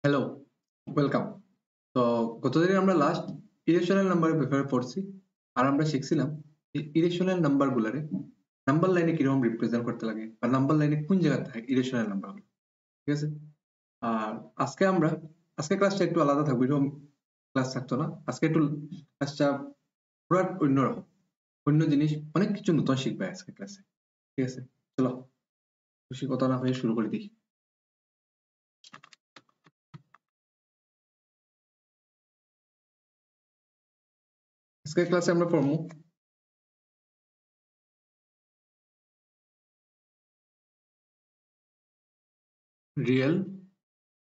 Hello, welcome. তো গতদিন আমরা লাস্ট ইরেশনাল নাম্বারের ব্যাপারে পড়ছি আর আমরা শিখছিলাম ইরেশনাল নাম্বার গুলারে নাম্বার লাইনে কিরকম রিপ্রেজেন্ট করতে লাগে বা নাম্বার লাইনে কোন জায়গায় থাকে ইরেশনাল নাম্বার গুলো, ঠিক আছে? আর আজকে ক্লাসটা একটু আলাদা থাকবে, এরকম ক্লাস থাকতো না আজকে। একটু ক্লাসটা পুরো অন্যরকম, অন্য জিনিস, অনেক কিছু নতুন শিখবে আজকে ক্লাসে, ঠিক আছে? চলো বেশি কথা না হয়ে শুরু করে দিই। আজকের ক্লাসে আমরা পড়বো real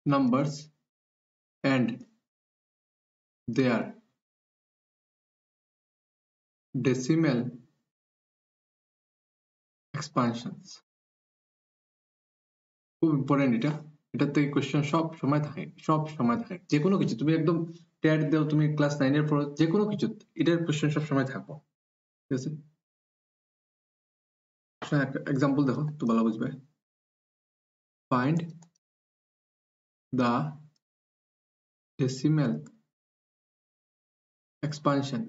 numbers and their decimal expansions। খুব ইম্পর্টেন্ট এটা, এটার থেকে কোশ্চেন সব সময় থাকে, যে কোনো কিছু তুমি একদম টেট দাও, তুমি ক্লাস 9 এর পড়ো, যে কোনো কিছু এটার কোশ্চেন সব সময় থাকবো, ঠিক আছে? একটা এক্সাম্পল দেখো তো ভালো বুঝবে। Find the decimal expansion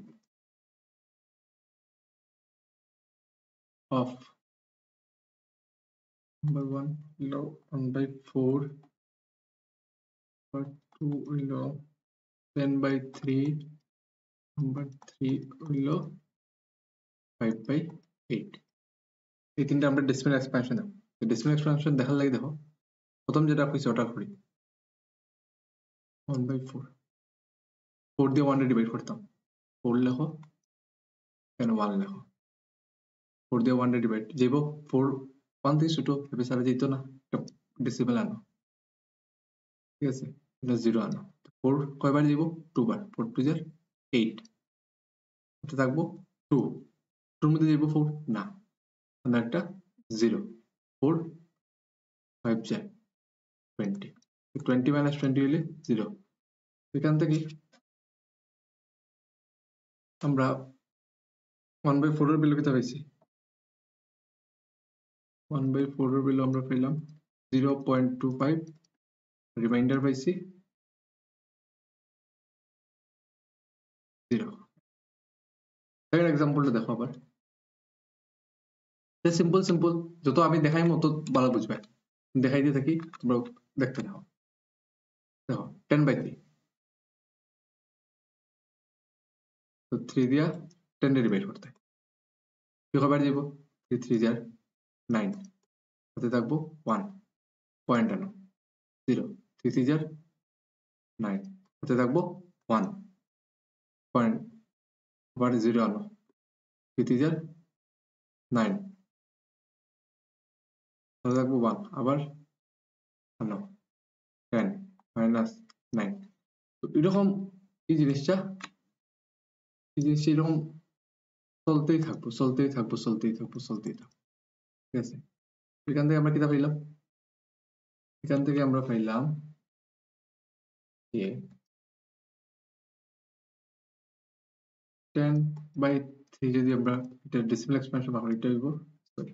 of number 1 হলো 1/4, number 2 হলো 10/3, number 3 হলো 5/8। এই তিনটা আমরা ডেসিমাল এক্সপানশন দেবো। ডেসিমাল এক্সপানশন দেখার লাগে দেখো, প্রথম যেটা কইছি ওটা করি। 1/4, 4 দিয়ে 1 ডিভাইড করতাম, 4 লেখো, কেন 1 লেখো, 4 দিয়ে 1 ডিভাইড যাইব, 4 1 থেকে ছোট ভেবে সারা যেত না, ডেসিমাল আনো, ঠিক আছে? এটা 0 আনো, 4 কয়বার দিব, 2 বার, 4 2 যার 8, এটা থাকবো 2, 2 এর মধ্যে যাইব 4 না, আমরা একটা 0, 4 5 যায় 20, 20 মাইনাস 20 হইলে 0। এখান থেকে আমরা 1/4 এর ভ্যালু কত পাইছি, 1/4 এর ভ্যালু আমরা পেলাম 0.25, রিমাইন্ডার পাইছি 0। সেকেন্ড এক্সাম্পলটা দেখো আবার, সিম্পল সিম্পল, যত আমি দেখাই মতো ভালো বুঝবে, দেখাই দিয়ে থাকি, তোমরা দেখতে নাও। দেখো 10/3, তো 3 দিয়া 10 এর ডিভাইড করতে কি কবার দিব, 3 3 যার 9, হাতে থাকবো 1, পয়েন্ট আনো 0, 3 3 যার 9, হাতে থাকবো 1, পয়েন্ট, আবার 0 আনো, 3 3 যার 9, হাতে থাকবো 1, আবার আনো 10 মাইনাস 9। তো এরকম এই জিনিসটা এরকম চলতেই থাকবো, ঠিক আছে? এখান থেকে আমরা কিটা পাইলাম, এখান থেকে আমরা পাইলাম যে 10/3 যদি আমরা এটা ডেসিমাল এক্সপানশন বানাই, এটা হইব, সরি,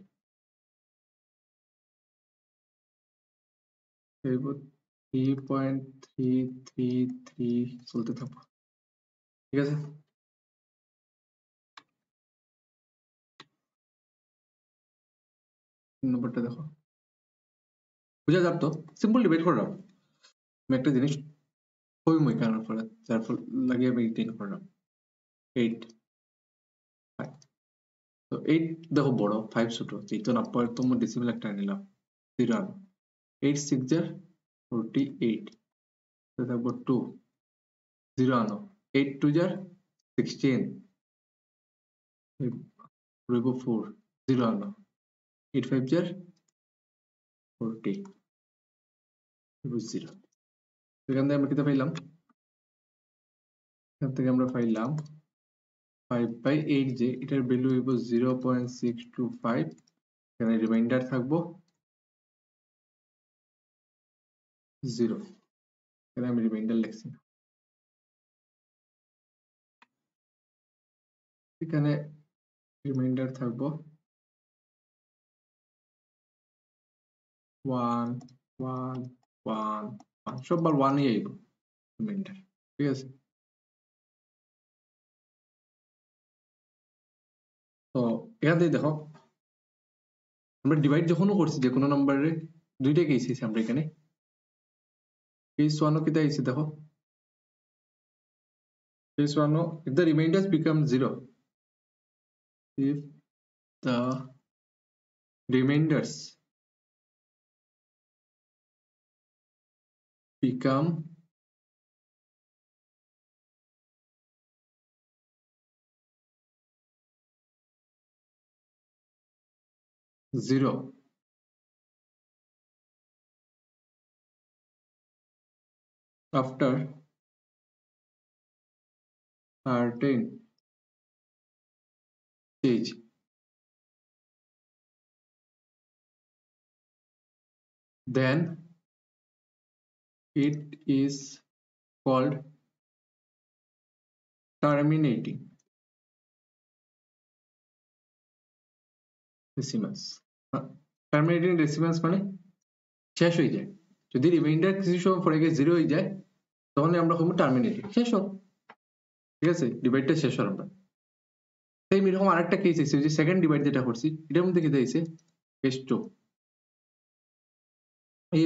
হইব 3.333 চলতে থাকবো, ঠিক আছে? নম্বরটা দেখো, বুঝা যাক তো, সিম্পল ডিভাইড করলাম, আমি একটা জিনিস খুবই মই কারণ ফলে যার ফল লাগে আমি টেন করলাম 8 5। তো 8 দেখো বড়, 5 ছোট, এই তো না পর তোমরা ডেসিমাল একটা নিলাম 0 আনো, 8 6 যার 48, তো থাকবো 2, 0 আনো, 8 2 যার 16, রইব 4, 0 আনো, 8 5 যার 40, 0। এখান থেকে আমরা কিতা পাইলাম, এখান থেকে আমরা পাইলাম 5/8, যে এটার ভ্যালু হইব 0.625, এখানে রিমাইন্ডার থাকবো 0, এখানে আমি রিমাইন্ডার লিখছি না, এখানে রিমাইন্ডার থাকবো 1 1 1 সববার 1 আইব রিমাইন্ডার, ঠিক আছে? তো এখান থেকে দেখো আমরা ডিভাইড যখনও করছি যে কোনো নাম্বারে দুইটা কেস আছে আমরা এখানে। কেস 1 কি দিয়েছে দেখো, case 1 if the remainders become 0, if the remainders become 0 after certain stage, then it is called terminating decimals. Terminating decimals মানে শেষ হয়ে যায়, যদি রিমাইন্ডার কিছু সময় পরে গিয়ে 0 হয়ে যায় তখন আমরা বলবো টার্মিনেটিং, শেষ হোক, ঠিক আছে? ডিভাইডটা শেষ হল। আমরা সেম এরকম আরেকটা কেস আছে, যে সেকেন্ড ডিভাইড যেটা করছি এটার মধ্যে কি দিয়েছে, case 2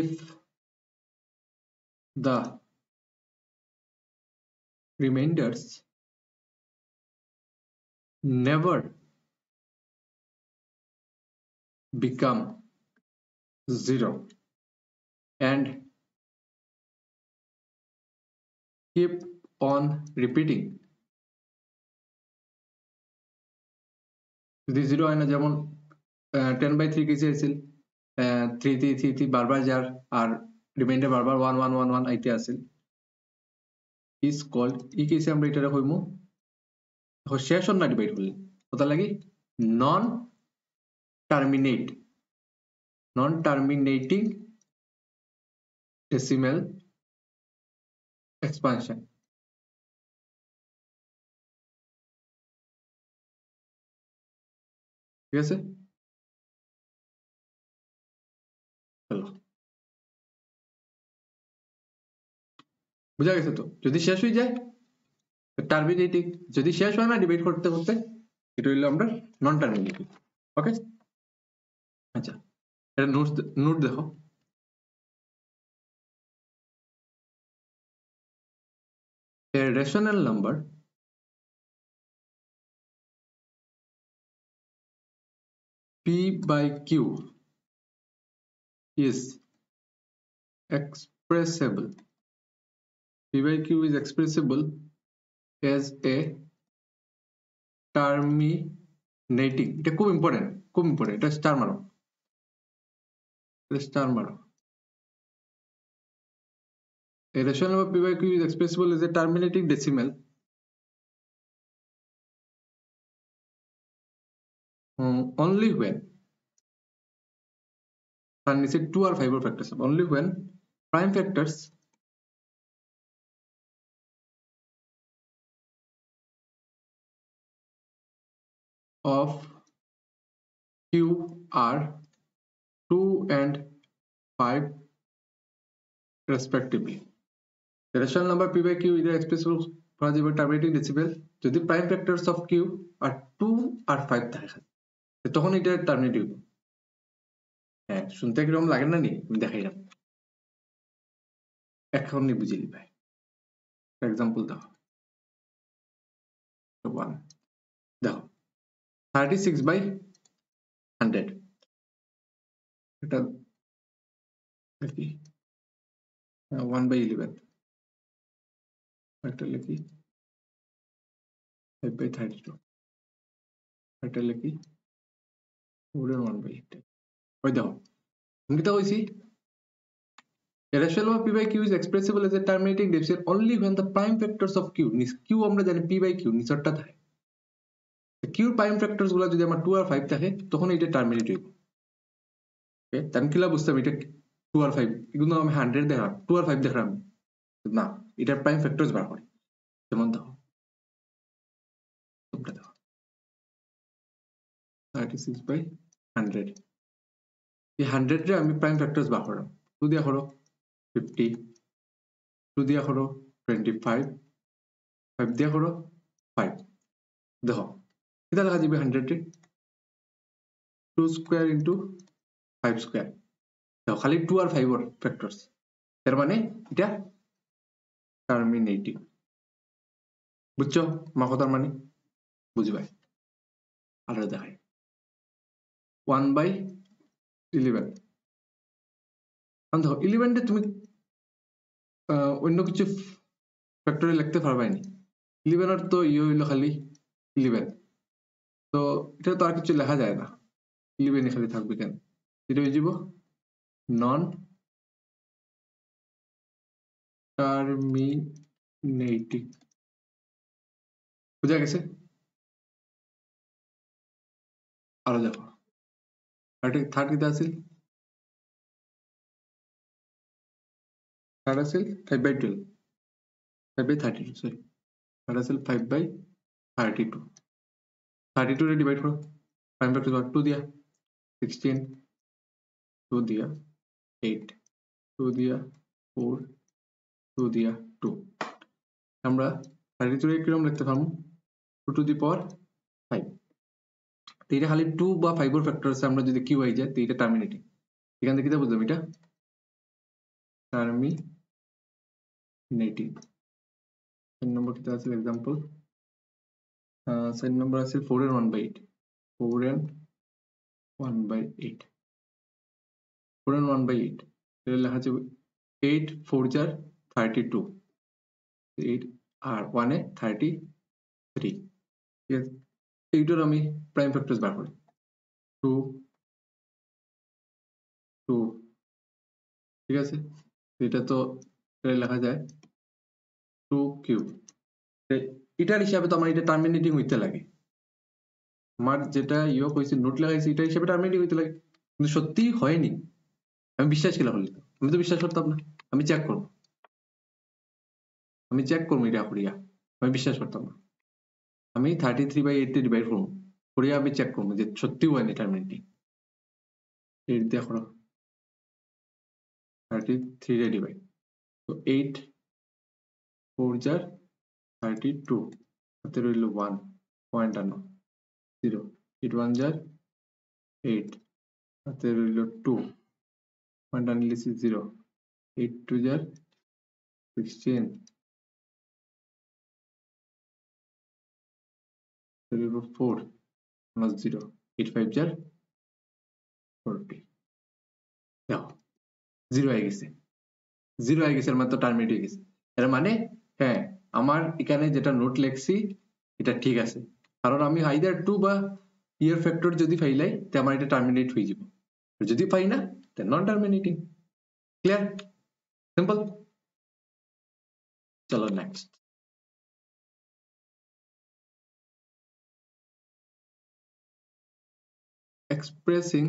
if the remainders never become 0 and keep on repeating, যদি 0 হয় না, যেমন 10/3 কেসে আছিল 3 বারবার যার আর রিমাইন্ডার বারবার 1 1 1 1 আইতে আছিল, is called, এই কেসে আমরা এটা কইমু শেষ হন না ডিভাইড করলে কথা লাগি নন টার্মিনেটিং decimal expansion, ঠিক আছে? চলো বুঝা গেছে তো? যদি শেষ হয়ে যায় টার্মিনেটিং, যদি শেষ হয় না ডিভাইড করতে করতে এটা হইলো আমরা নন টার্মিনেটিং। ওকে, আচ্ছা এটা নোট দেখো, a rational number p by q is expressible, p by q is expressible as a terminating, এটা খুব ইম্পর্টেন্ট, এটা স্টার মারো, a rational number p by q is expressible as a terminating decimal only when, and it's a 2 or 5 factors, only when prime factors of q are 2 and 5 respectively. The rational number p by q is expressible for the terminating decimal যদি prime factors of q are 2 আর 5 থাকে তখন এটা টার্মিনেটিভ। হ্যাঁ শুনতে কিরকম লাগে না নি, আমি দেখাইলাম এখনই বুঝিয়ে ভাই। এক্সাম্পল দাও, 1 দেখো 36/100, এটা কি 1/11, এটা লিখি 5/32, এটা লিখি 1/8। ওই দেখো আমি কি তা কইছি, a rational number p by q is expressible as a terminating decimal only when the prime factors of q, q আমরা জানি p by q নিচরটা থাকে, q prime factors গুলো যদি আমার 2 আর 5 থাকে তখন এটা টার্মিনেটিভ। ওকে তাহলে কিলা বুঝতাম এটা 2 আর 5, কিন্তু আমি 100 দেখলাম 2 আর 5 দেখলাম না, এটা প্রাইম ফ্যাক্টরস বার করে। যেমন দেখো তোমরা দেখো 36/100, এই 100 রে আমি প্রাইম ফ্যাক্টরস বার করলাম, 2 দিয়া করো 50 2 দিয়া করো 25 5 দিয়া করো 5 দেখো এটা লেখা যাবে 100 রে 2 স্কয়ার ইনটু 5 স্কয়ার দেখো খালি 2 আর 5 এর ফ্যাক্টরস এর মানে এটা টার্মিনেটিং বুঝছো মা কথার মানে বুঝবাই আর দেখাই 1/11 কারণ দেখো 11 টা তুমি অন্য কিছু ফ্যাক্টরে লিখতে পারবাই না 11 এর তো হইলো খালি 11 তো এটা তো আর কিছু লেখা যায় না 11 খালি থাকবে কেন এটা হয়ে যাব নন টার্মিনেটিং বুঝা গেছে আর দেখো থার্ড কিটা আছিল থার্ড আছিল 5/12 5/32 সরি থার্ড আছিল 5/32 32 রে ডিভাইড করো 5 ফ্যাক্টর 2 দিয়া 16 2 দিয়া 8 2 দিয়া 4 2 দিয়া 2 আমরা 32 রে কিরকম লিখতে পারবো 2 টু দি পাওয়ার 5 তো এটা খালি 2 বা 5 এর ফ্যাক্টর আছে আমরা যদি কিউ হয়ে যায় তো এটা টার্মিনেটিং এখান থেকে কি বুঝলাম এটা টার্মিনেটিং সেন নম্বর কিটা আছে एग्जांपल সেন নম্বর আছে 4 এর 1/8 4 এর 1/8 4 এর 1/8 এটা লেখা যাবে 8 4 jar 32 8 আর 1 এ 33 ঠিক আছে এইটার আমি প্রাইম ফ্যাক্টরস বার করি 2 2 ঠিক আছে এটা তো এটা লেখা যায় 2 কিউব এটার হিসাবে তো আমার এটা টার্মিনেটিং হইতে লাগে আমার যেটা ইয়ে কইছি নোট লাগাইছি এটা হিসাবে টার্মিনেটিং হইতে লাগে কিন্তু সত্যি হয়নি আমি বিশ্বাস কিলা হলি আমি তো বিশ্বাস করতাম না আমি চেক করব এটা করিয়া আমি বিশ্বাস করতাম না আমি 33/8 তে ডিভাইড করব করিয়া আমি চেক করব যে সত্যি হয়নি টার্মিনেটিং 8 দিয়ে করো 33 রে ডিভাইড তো 8 4 jar 32 হাতে রইল 1 পয়েন্ট আনো 0 8 1 jar 8 হাতে রইল 2 পয়েন্ট আনলে 0 8 2 jar 16 4 plus 0 8 5 jar 40 দেখো 0 হয়ে গেছে 0 হয়ে গেছে এর মানে তো টার্মিনেট হয়ে গেছে এর মানে হ্যাঁ আমার এখানে যেটা নোট লেখছি এটা ঠিক আছে কারণ আমি আইদার 2 বা ইয়ার ফ্যাক্টর যদি ফাইলাই তে আমার এটা টার্মিনেট হয়ে যাবে যদি পাই না তে নন টার্মিনেটিং ক্লিয়ার সিম্পল চলো next expressing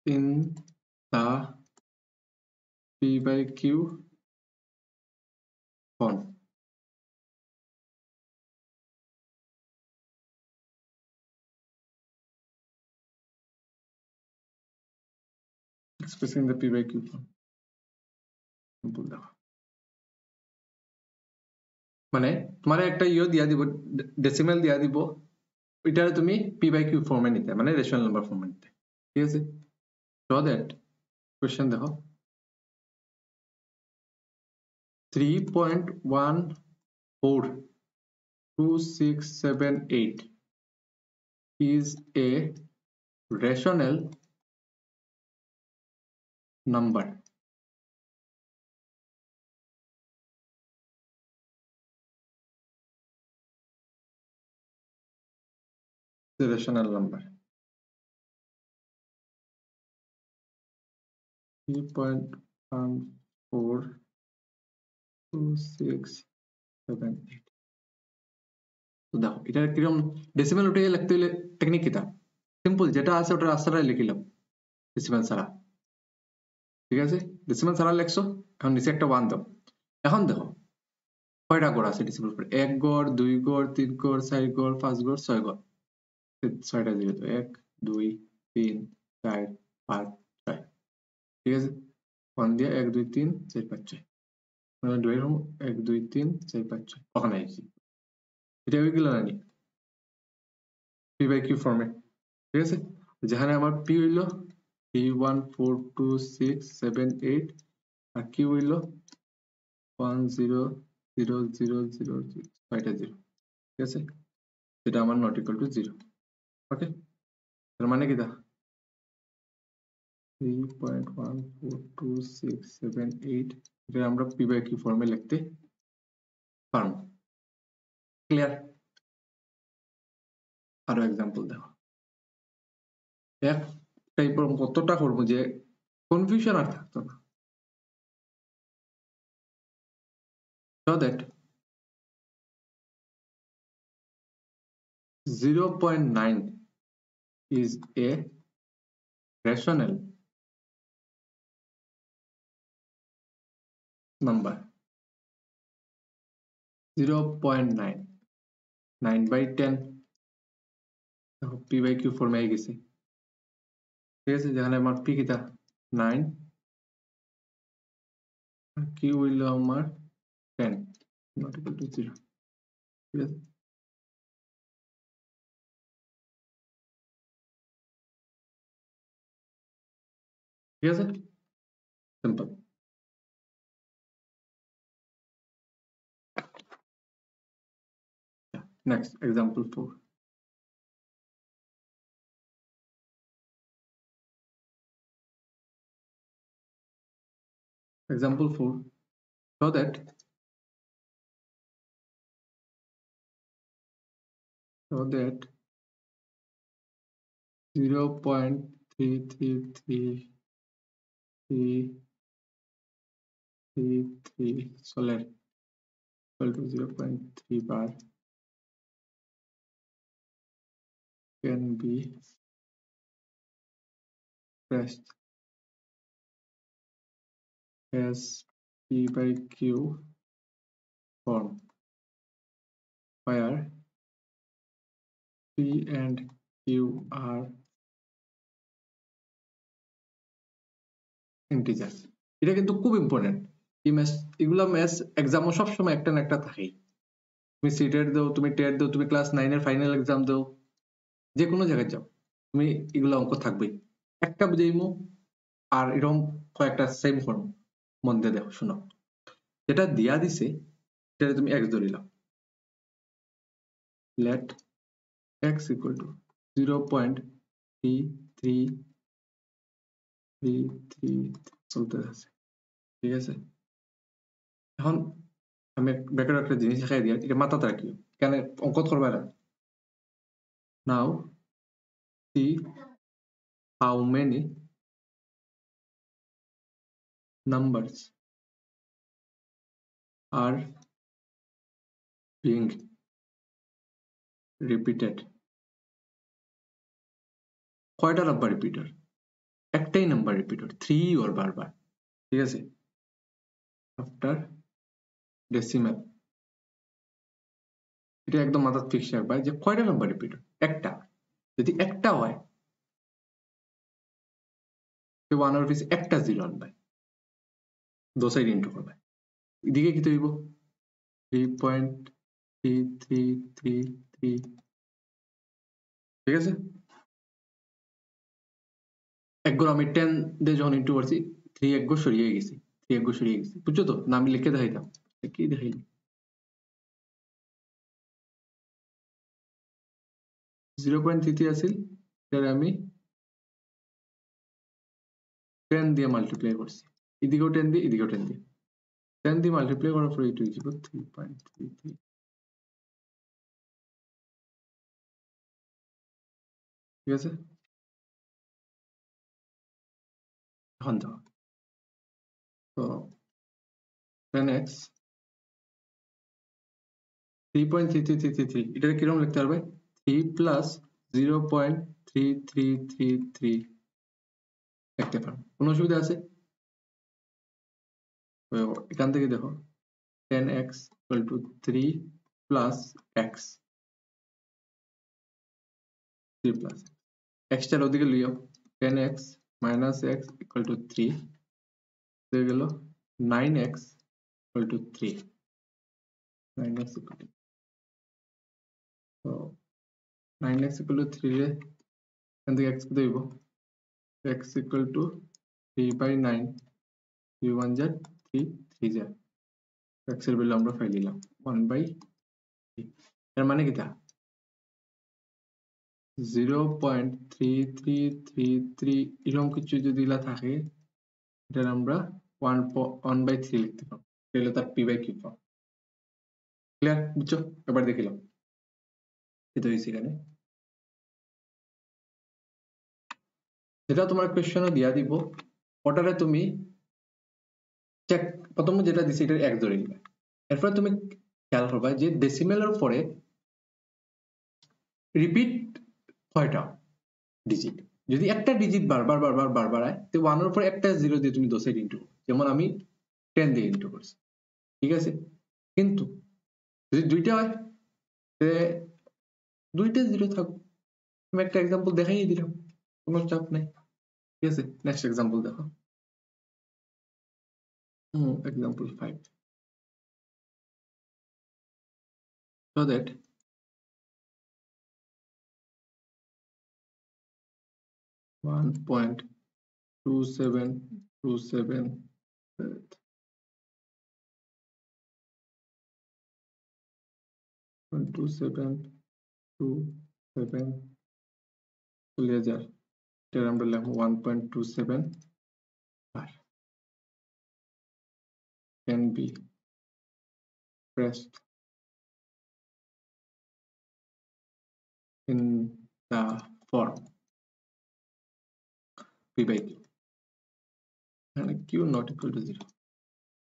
in the p by q form expressing the p by q form মানে তোমার একটা দিয়া দিব ডেসিমাল দিয়া দিব এটা তুমি p by q ফর্মে নিতে মানে রেশনাল নাম্বার ফর্মে নিতে ঠিক আছে so that কোশ্চেন দেখো 3.142678 is a rational number the rational number 3.142678 তো দেখো এটা কিরকম ডেসিমাল উঠে লিখতে হলে টেকনিক কিটা সিম্পল যেটা আছে ওটা রাস্তাটাই লিখিলাম ডেসিমাল ছাড়া ঠিক আছে ডেসিমাল ছাড়া লিখছো এখন নিচে একটা 1 দাও এখন দেখো কয়টা গড় আছে ডেসিমাল পরে 1 গড় 2 গড় 3 গড় 4 গড় 5 গড় 6 গড় 6টা যেহেতু 1 2 3 4 5 6 ঠিক আছে 1 দিয়ে 1 2 3 4 5 6 মানে ডিভাইড হবো 1 2 3 4 5 6 ওখানে আইছি এটা হয়ে গেল না পি বাই কিউ ফর্মে ঠিক আছে যেখানে আমার পি হইল 3 1 4 2 6 7 8 আর কিউ হইল 1 0 0 0 0 ছয়টা 0 ঠিক আছে যেটা আমার নট ইকুয়াল টু 0 ওকে তার মানে কি দা 3.142678 এটা আমরা পি বাই কিউ ফর্মে লিখতে পারবো ক্লিয়ার আরো एग्जांपल দেখো এক টাইপের কতটা করব যে কনফিউশন আর থাকতো না so that 0.9 is a rational number 0.9 9 by 10 দেখো p by q ফর্মে আই গেছে ঠিক আছে যেখানে আমার p কিটা 9 আর q হইলো আমার 10 not equal to 0 ঠিক আছে ঠিক আছে simple next example 4 example 4 so that 0.33333 solar equal to 0.3 bar can be expressed as p by q form where p and q are integers এটা কিন্তু খুব ইম্পর্টেন্ট এই ম্যাথ এগুলা ম্যাথ এক্সামও সব সময় একটা না একটা থাকেই তুমি সিটেট দাও তুমি টেট দাও তুমি ক্লাস 9 এর ফাইনাল এক্সাম দাও যে কোনো জায়গায় যাও তুমি এগুলা অঙ্ক থাকবেই একটা বুঝাইমু আর এরকম কয়েকটা সেম ফর্ম মন দিয়ে দেখো শোনো যেটা দিয়া দিছে সেটা তুমি x ধরিলাম let x equal to 0.3333 চলতে আছে ঠিক আছে এখন আমি ব্যাকের একটা জিনিস দেখাই দিই এটা মাথাতে রাখিও কেন অঙ্ক করবে না নাও see how many numbers are being repeated কয়টা নাম্বার রিপিটার একটাই নাম্বার রিপিটার 3 ওর বারবার ঠিক আছে আফটার ডেসিমাল এটা একদম মাথা ফিক্স রাখবা যে কয়টা নাম্বার রিপিটার একটা যদি একটা হয় তো 1 এর পিছে একটা জিরো আনবে দো সাইড ইনটু করবে এদিকে কি হইব 3.3333 ঠিক আছে একবার আমি 10 দিয়ে যখন ইনটু করছি 3 একবার সরিয়ে গেছি 3 একবার সরিয়ে গেছি বুঝছো তো না আমি লিখে দেখাইতাম কি দেখাইলি 0.33 আছিল এর আমি 10 দিয়ে মাল্টিপ্লাই করছি এদিকেও 10 দিয়ে এদিকেও 10 দিয়ে 10 দিয়ে মাল্টিপ্লাই করার পরে এটা হয়ে যাবে 3.33 ঠিক আছে এখন দাও তো 10x 3.3333 এটা কিরকম লিখতে পারবে 3 প্লাস 0.3333 লিখতে পারো কোনো অসুবিধা আছে তো এখান থেকে দেখো 10x equal to 3 plus x 3 plus x টার ওদিকে লিও 10x minus x equal to 3 হয়ে গেল 9x equal to 3 9x equal to so 9x equal to 3 রে এখান থেকে x কত হইব x equal to 3 by 9 3 1 যা 3 3 যা x এর ভ্যালু আমরা পাই দিলাম 1 by 3 এর মানে কিটা 0.3333 এরকম কিছু যদি থাকে এটা আমরা 1 by 3 লিখতে পারবো তাহলে তার p by q form clear বুঝছো এবার দেখিলাম এটা হইছে এখানে যেটা তোমার কোশ্চেনে দিয়া দিব ওটারে তুমি চেক প্রথম যেটা দিছি এটা এক ধরে নিবে এরপর তুমি খেয়াল করবা যে ডেসিমেলের পরে রিপিট কয়টা ডিজিট যদি একটা ডিজিট বারবার বারবার বারবার আয় তো 1 এর উপর একটা 0 দিয়ে তুমি 10 এর ইনটু যেমন আমি 10 দিয়ে ইনটু করছি ঠিক আছে কিন্তু যদি দুইটা হয় তে দুইটা 0 থাকবে আমি একটা एग्जांपल দেখাই দিলাম কোনো চাপ নাই ঠিক আছে নেক্সট एग्जांपल দেখো example 5 so that 1.2727 1.2727 চলে যায় এটা আমরা লিখব 1.27 can be expressed in the form p by q and q not equal to 0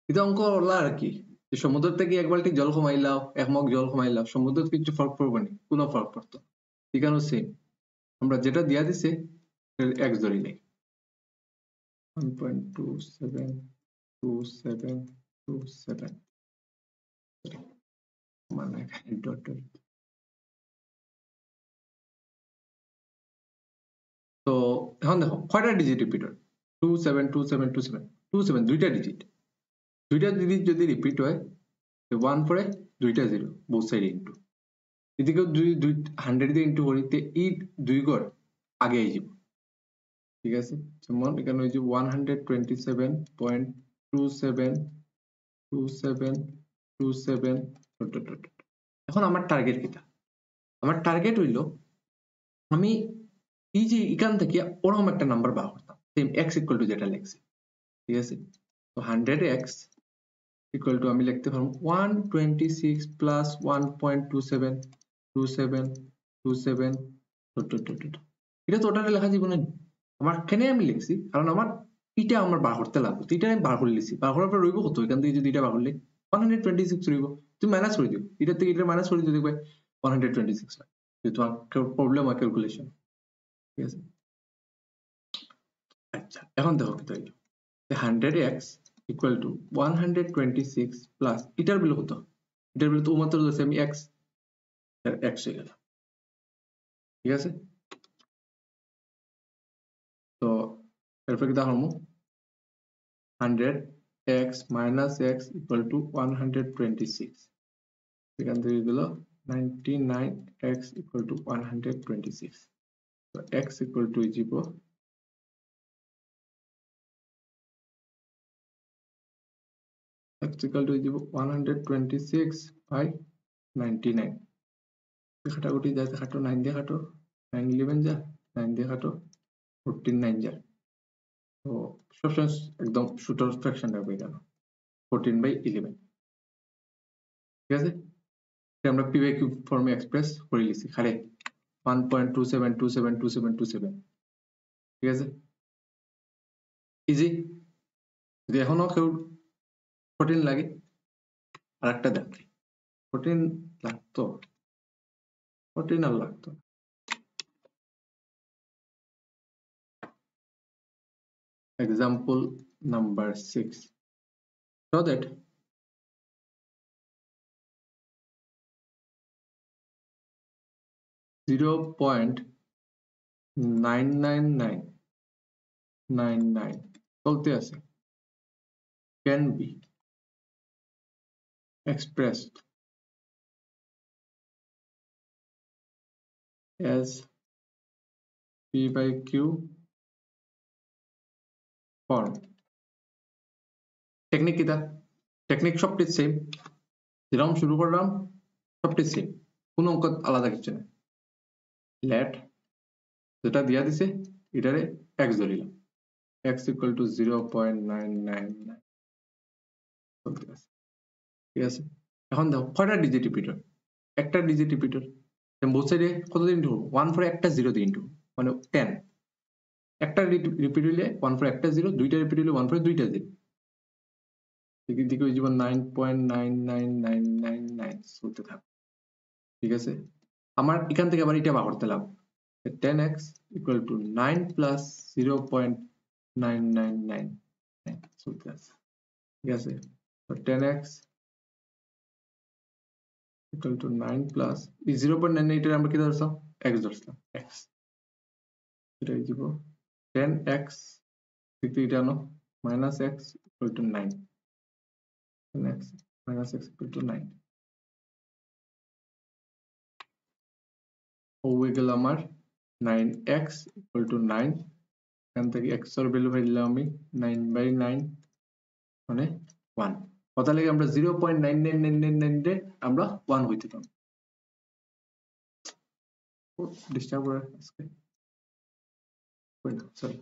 এটা অঙ্ক হলো আর কি যে সমুদ্র থেকে এক বালতি জল কমাইলাও এক মগ জল কমাইলাও সমুদ্র কিছু ফরক পড়বে না কোনো ফরক পড়তো এখানেও সেম আমরা যেটা দিয়া দিছে x ধরে নেই 1.2727 মানে এখানে ডট ডট তো এখন দেখো কয়টা ডিজিট রিপিট হয় 272727 দুইটা ডিজিট যদি রিপিট হয় 1 পরে দুইটা 0 বোথ সাইড ইনটু এদিকে 100 দিয়ে ইনটু করিতে এই দুই ঘর আগে আই যাব ঠিক আছে যেমন এখানে হইছে 127.2727 এখন আমার টার্গেট কিটা আমার টার্গেট হইলো আমি এই যে এখান থেকে ওরকম একটা নাম্বার বার করতাম সেম x ইকুয়াল টু যেটা লিখছি ঠিক আছে তো 100x ইকুয়াল টু আমি লিখতে পারবো 126 প্লাস 1.272727 এটা টোটালি লেখা জীবনে আমার কেন আমি লিখছি কারণ আমার এটা আমার বার করতে লাগবে তো এটা আমি বার করে লিখছি বার করার পর রইব কত এখান থেকে যদি এটা বার করলে 126 রইব তুমি মাইনাস করে দিও এটা থেকে এটা মাইনাস করে দিও দেখবে 126 হয় যদি তোমার প্রবলেম হয় ক্যালকুলেশন ঠিক আছে আচ্ছা এখন দেখো কি হইলো 100x equal to 126 plus এটার ভ্যালু কত এটার ভ্যালু তো মাত্র দিয়েছে আমি x এর x হয়ে গেল ঠিক আছে তো এরপর কি দেখাবো 100x minus x equal to 126 এখান থেকে গেল 99x equal to 126 so x equal to 0 x equal to 126 by 99 কাটাকুটি যায় কাটো 9 দিয়ে কাটো 9 11 যা 9 দিয়ে কাটো 14 9 যা তো সবসময় একদম শুটার ফ্র্যাকশন রাখবে কেন 14 by 11 ঠিক আছে এটা আমরা p by q ফর্মে এক্সপ্রেস করে লিখছি খালি 1.27272727 ঠিক আছে ইজি যদি এখনো কেউ 14 লাগে আরেকটা দেখ 14 লাগতো 14 আর লাগতো example number 6 so that 99 চলতে আছে can be expressed as p by q form technique কিটা টেকনিক সবটি সেম যেরকম শুরু করলাম সবটি সেম কোনো অঙ্ক আলাদা কিছু না লেট যেটা দিয়া দিছে এটারে x ধরিলাম x equal to 0.999 চলতে আছে ঠিক আছে এখন দেখো কয়টা ডিজিট রিপিটার একটা ডিজিট রিপিটার বোথ সাইডে কত দিয়ে ইনটু 1 ফর একটা 0 দিয়ে ইনটু মানে 10 একটা রিপিট হইলে 1 ফর একটা 0 দুইটা রিপিট হইলে 1 ফর দুইটা 0 এদিক দিকে হয়ে যাবে 9.99999 চলতে থাকবে ঠিক আছে আমার এখান থেকে আবার এটা বার করতে লাগবে 10x equal to 9 plus 0.9999 চলতে আছে ঠিক আছে তো 10x equal to 9 plus 0.98 এর আমরা কি ধরছিলাম x ধরছিলাম x এটা হয়ে যাব 10x থেকে এটা আনো minus x equal to 9 10x minus x equal to 9 হয়ে গেল আমার 9x equal to 9 এখান থেকে x এর ভ্যালু পাইলাম আমি 9/9 মানে 1 কথা লাগে আমরা 0.9999 রে আমরা 1 হইতে পারবো ডিস্টার্ব করে আজকে সরি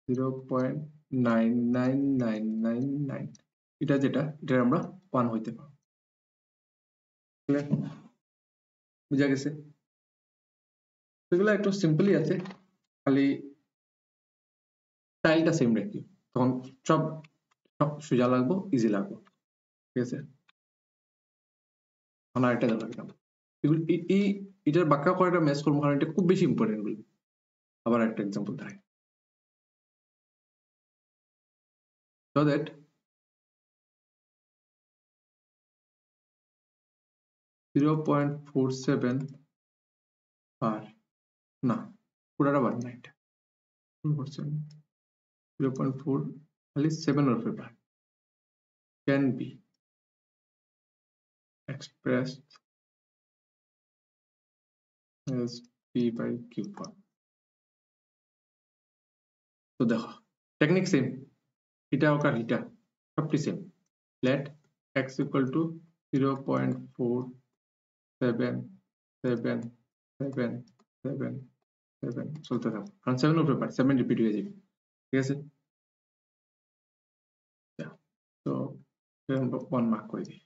0.99999 এটা যেটা এটা আমরা 1 হইতে পারবো বুঝা গেছে এগুলো একটু সিম্পলি আছে খালি স্টাইলটা সেম রাখি তখন সব সোজা লাগবো ইজি লাগবো ঠিক আছে এখন আরেকটা লাগলাম এগুলো এই এটার বাক্য কয়টা ম্যাচ করবো কারণ এটা খুব বেশি ইম্পর্টেন্ট বলি আবার একটা এক্সাম্পল দেখাই so that .47 বার না পুরাটা বার না এটা 0.4 খালি 7 এর উপরে বার can be expressed as p by q form তো দেখো টেকনিক সেম এটা ওকার এটা সবটি same let x equal to 0.477777 চলতে থাকো কারণ 7 এর উপরে বার 7 রিপিট হয়ে যাবে ঠিক আছে তো 1 মার্ক করে দিই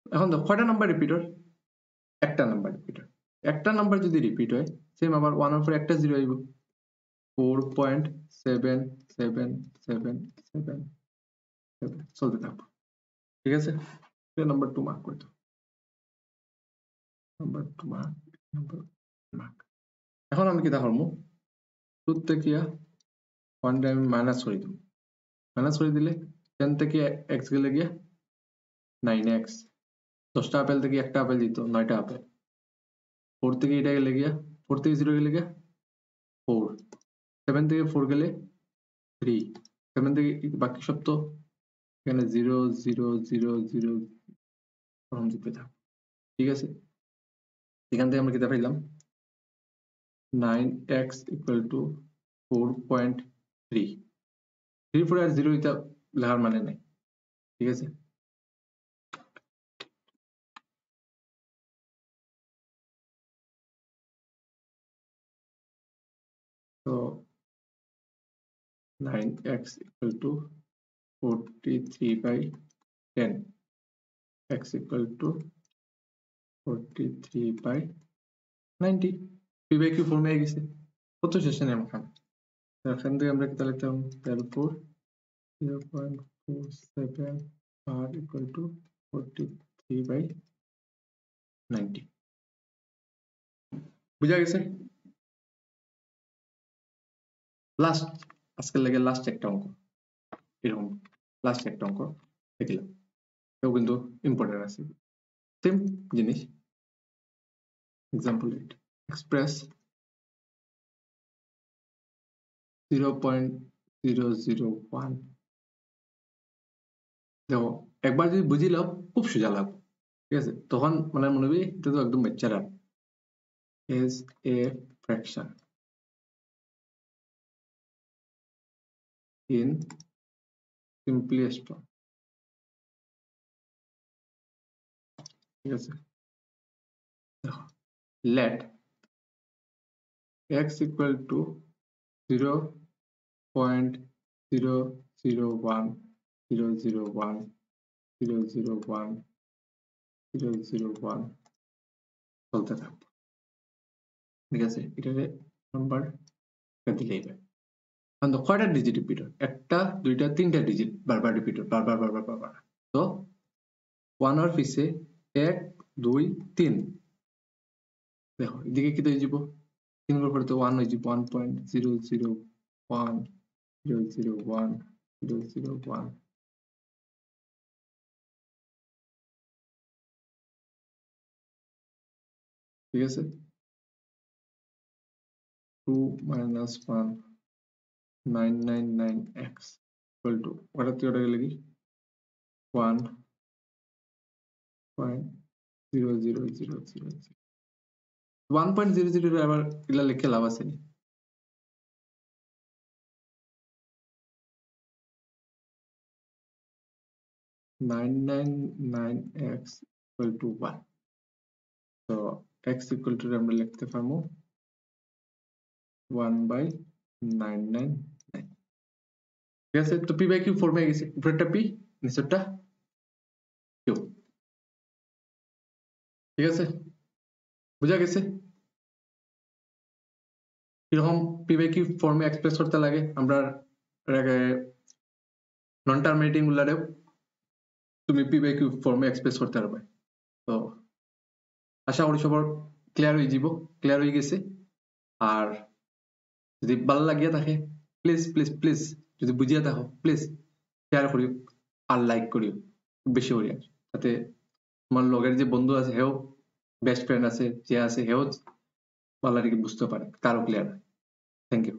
এখন দেখো কয়টা নাম্বার রিপিট হয় একটা নাম্বার রিপিট হয় একটা নাম্বার যদি রিপিট হয় সেম আবার 1 এর উপরে একটা 0 আইব 4.7777 চলতে থাকবো ঠিক আছে নাম্বার 2 মার্ক করে দাও নাম্বার 2 মার্ক নাম্বার মার্ক এখন আমি কি দেখাবো টুথ থেকে 1 টাইম মাইনাস করে দিব মাইনাস করে দিলে 10 থেকে x গেলে গিয়া 9x 10টা আপেল থেকে একটা আপেল দিত 9টা আপেল 4 থেকে এটা গেলে গিয়া 4 থেকে 0 গেলে গিয়া 4 7 থেকে 4 গেলে 3 7 থেকে বাকি সব তো এখানে 0 0 0 0 ফর্ম দিতে থাক ঠিক আছে এখান থেকে আমরা কি পাইলাম 9x equal to 4.3 3 4 আর 0 এটা লেখার মানে নাই ঠিক আছে তো 9x equal to 43/10 x equal to 43/90 p by q ফর্মে গেছে কত সেশনে আমরা এখান থেকে আমরা কি লিখতাম therefore 0.47 r equal to 43/90 বুঝা গেছে লাস্ট আজকের লাগে লাস্ট একটা অঙ্ক এরকম লাস্ট একটা অঙ্ক দেখিলাম এও কিন্তু ইম্পর্টেন্ট আছে সেম জিনিস এক্সাম্পল 8 express 0.001 দেখো একবার যদি বুঝি লাও খুব সোজা লাগবে ঠিক আছে তখন মানে মনে হবে এটা তো একদম বাচ্চারা is a fraction in simplest form ঠিক আছে দেখো let x equal to 0.001 001 001 001 চলতে থাকবে ঠিক আছে এটারে নাম্বার দিলেই হবে এখন কয়টা ডিজিট রিপিট হয় একটা দুইটা তিনটা ডিজিট বারবার রিপিট হয় বারবার বারবার বারবার তো 1 এর পিছে 1 2 3 দেখো এদিকে কি হয়ে যাব 3 এর পরে তো 1 হয়ে যাব 1.001 001 001 ঠিক আছে 2 minus 1 999x equal to ওটা তো ওটা গেলে কি 1.00000 1.00 আবার এগুলা লিখে লাভ আছে নি 999x equal to 1 so x equal to আমরা লিখতে পারবো 1/999 ঠিক আছে তো p by q ফর্মে গেছে উপরেরটা p নিচেরটা q ঠিক আছে বুঝা গেছে কিরকম p by q ফর্মে এক্সপ্রেস করতে লাগে আমরা নন টার্মিনেটিং গুলারেও তুমি p by q ফর্মে এক্সপ্রেস করতে পারবে তো আশা করি সবার ক্লিয়ার হয়ে গেছে আর যদি ভালো লাগিয়া থাকে প্লিজ প্লিজ প্লিজ যদি বুঝিয়া থাকো প্লিজ শেয়ার করিও আর লাইক করিও বেশি করিয়া যাতে তোমার লগের যে বন্ধু আছে হেও বেস্ট ফ্রেন্ড আছে যে আছে হেও ভালো বুঝতে পারে তারও ক্লিয়ার থ্যাংক ইউ